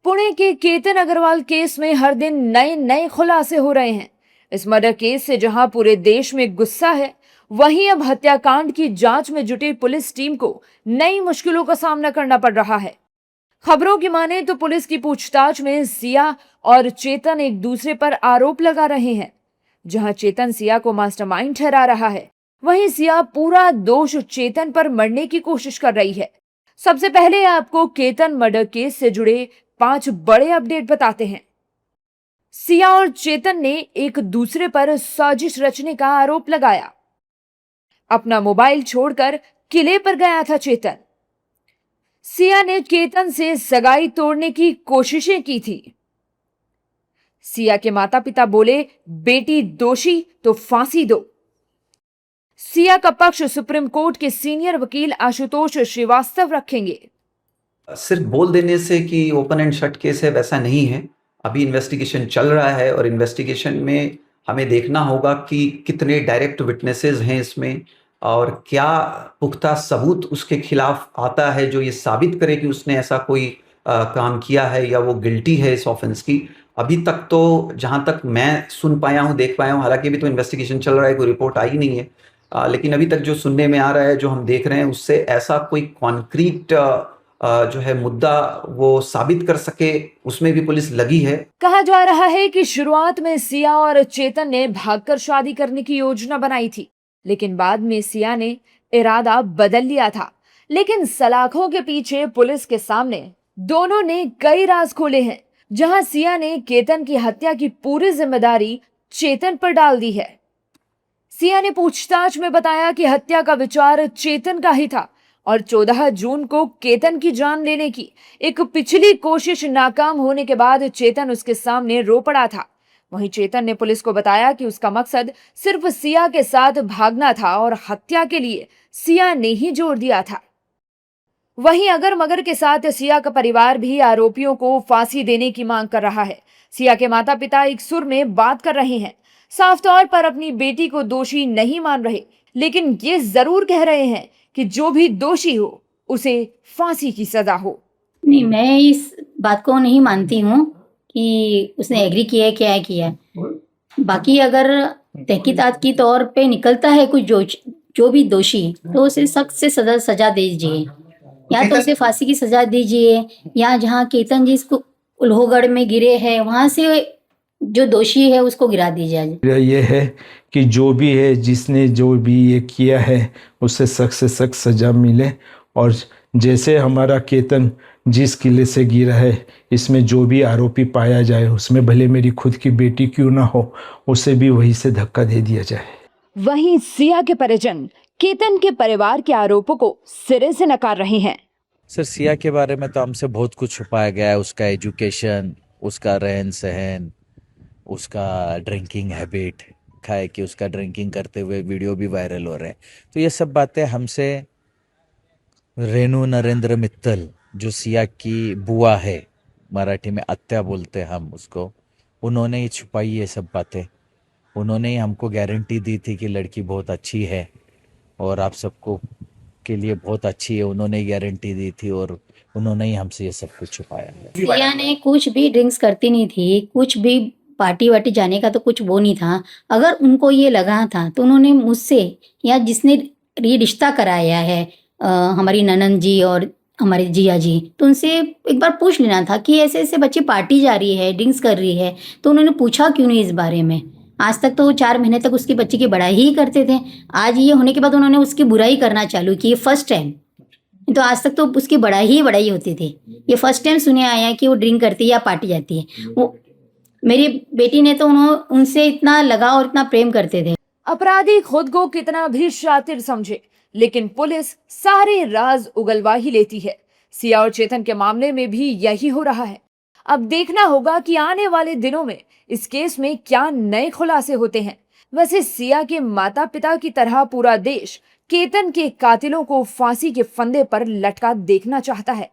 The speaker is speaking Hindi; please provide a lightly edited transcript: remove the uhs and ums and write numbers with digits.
पुणे के केतन अग्रवाल केस में हर दिन नए नए खुलासे हो रहे हैं। इस मर्डर केस से जहां पूरे देश में गुस्सा है, वहीं अब हत्याकांड की जांच में जुटी पुलिस टीम को नई मुश्किलों का सामना करना पड़ रहा है। खबरों की माने तो पुलिस की पूछताछ में सिया और चेतन एक दूसरे पर आरोप लगा रहे हैं। जहां चेतन सिया को मास्टरमाइंड ठहरा रहा है, वहीं सिया पूरा दोष चेतन पर मढ़ने की कोशिश कर रही है। सबसे पहले आपको केतन मर्डर केस से जुड़े 5 बड़े अपडेट बताते हैं। सिया और चेतन ने एक दूसरे पर साजिश रचने का आरोप लगाया। अपना मोबाइल छोड़कर किले पर गया था चेतन। सिया ने चेतन से सगाई तोड़ने की कोशिशें की थी। सिया के माता पिता बोले, बेटी दोषी तो फांसी दो। सिया का पक्ष सुप्रीम कोर्ट के सीनियर वकील आशुतोष श्रीवास्तव रखेंगे। सिर्फ बोल देने से कि ओपन एंड शट केस है, वैसा नहीं है। अभी इन्वेस्टिगेशन चल रहा है और इन्वेस्टिगेशन में हमें देखना होगा कि कितने डायरेक्ट विटनेसेस हैं इसमें और क्या पुख्ता सबूत उसके खिलाफ आता है जो ये साबित करे कि उसने ऐसा कोई काम किया है या वो गिल्टी है इस ऑफेंस की। अभी तक तो जहां तक मैं सुन पाया हूं, देख पाया हूं, हालांकि अभी तो इन्वेस्टिगेशन चल रहा है, कोई रिपोर्ट आई नहीं है, लेकिन अभी तक जो सुनने में आ रहा है, जो हम देख रहे हैं, उससे ऐसा कोई कॉन्क्रीट जो है मुद्दा वो साबित कर सके, उसमें भी पुलिस लगी है। कहा जा रहा है कि शुरुआत में सिया और चेतन ने भागकर शादी करने की योजना बनाई थी, लेकिन बाद में सिया ने इरादा बदल लिया था। लेकिन सलाखों के पीछे पुलिस के सामने दोनों ने कई राज खोले हैं, जहां सिया ने केतन की हत्या की पूरी जिम्मेदारी चेतन पर डाल दी है। सिया ने पूछताछ में बताया कि हत्या का विचार चेतन का ही था और 14 जून को केतन की जान लेने की एक पिछली कोशिश नाकाम होने के बाद चेतन उसके सामने रो पड़ा था। वहीं चेतन ने पुलिस को बताया कि उसका मकसद सिर्फ सिया के साथ भागना था और हत्या के लिए सिया ने ही जोड़ दिया था। वहीं अगर मगर के साथ सिया का परिवार भी आरोपियों को फांसी देने की मांग कर रहा है। सिया के माता पिता एक सुर में बात कर रहे हैं, साफ तौर पर अपनी बेटी को दोषी नहीं मान रहे, लेकिन ये जरूर कह रहे हैं कि जो भी दोषी हो उसे फांसी की सजा हो। नहीं, मैं इस बात को नहीं मानती हूँ कि उसने एग्री किया है, क्या है किया है। बाकी अगर तहकीकात की तौर पे निकलता है कुछ जो भी दोषी, तो उसे सख्त से सजा दीजिए, या तो उसे फांसी की सजा दीजिए, या जहाँ केतन जी इसको उल्होगढ़ में गिरे हैं वहां से जो दोषी है उसको गिरा दीजिए। ये है कि जो भी है, जिसने जो भी ये किया है, उससे सख्त से सख्त सजा मिले। और जैसे हमारा केतन जिस किले से गिरा है, इसमें जो भी आरोपी पाया जाए, उसमें भले मेरी खुद की बेटी क्यों ना हो, उसे भी वहीं से धक्का दे दिया जाए। वहीं सिया के परिजन केतन के परिवार के आरोपों को सिरे से नकार रहे हैं। सर, सिया के बारे में तो हमसे बहुत कुछ छुपाया गया है। उसका एजुकेशन, उसका रहन सहन, उसका ड्रिंकिंग हैबिट, है कि उसका ड्रिंकिंग करते हुए वीडियो भी वायरल हो रहे हैं। तो ये सब बातें हमसे रेणु नरेंद्र मित्तल, जो सिया की बुआ है, मराठी में आत्या बोलते हैं हम उसको, उन्होंने ही छुपाई ये सब बातें। उन्होंने ही हमको गारंटी दी थी कि लड़की बहुत अच्छी है और आप सबको के लिए बहुत अच्छी है। उन्होंने ही गारंटी दी थी और उन्होंने ही हमसे ये सब कुछ छुपाया है। सिया ने कुछ भी ड्रिंक्स करती नहीं थी, कुछ भी पार्टी वार्टी जाने का तो कुछ वो नहीं था। अगर उनको ये लगा था तो उन्होंने मुझसे या जिसने ये रिश्ता कराया है, हमारी ननंद जी और हमारे जिया जी, तो उनसे एक बार पूछ लेना था कि ऐसे ऐसे बच्ची पार्टी जा रही है, ड्रिंक्स कर रही है, तो उन्होंने पूछा क्यों नहीं इस बारे में। आज तक तो 4 महीने तक उसकी बच्ची की बड़ाई ही करते थे। आज ये होने के बाद उन्होंने उसकी बुराई करना चालू की। फर्स्ट टाइम, तो आज तक तो उसकी बड़ाई होती थी। ये फर्स्ट टाइम सुने आया कि वो ड्रिंक करती है या पार्टी जाती है। वो मेरी बेटी ने तो उनसे इतना लगाव और इतना प्रेम करते थे। अपराधी खुद को कितना भी शातिर समझे, लेकिन पुलिस सारे राज उगलवा ही लेती है। सिया और चेतन के मामले में भी यही हो रहा है। अब देखना होगा कि आने वाले दिनों में इस केस में क्या नए खुलासे होते हैं। वैसे सिया के माता पिता की तरह पूरा देश केतन के कातिलों को फांसी के फंदे पर लटका देखना चाहता है।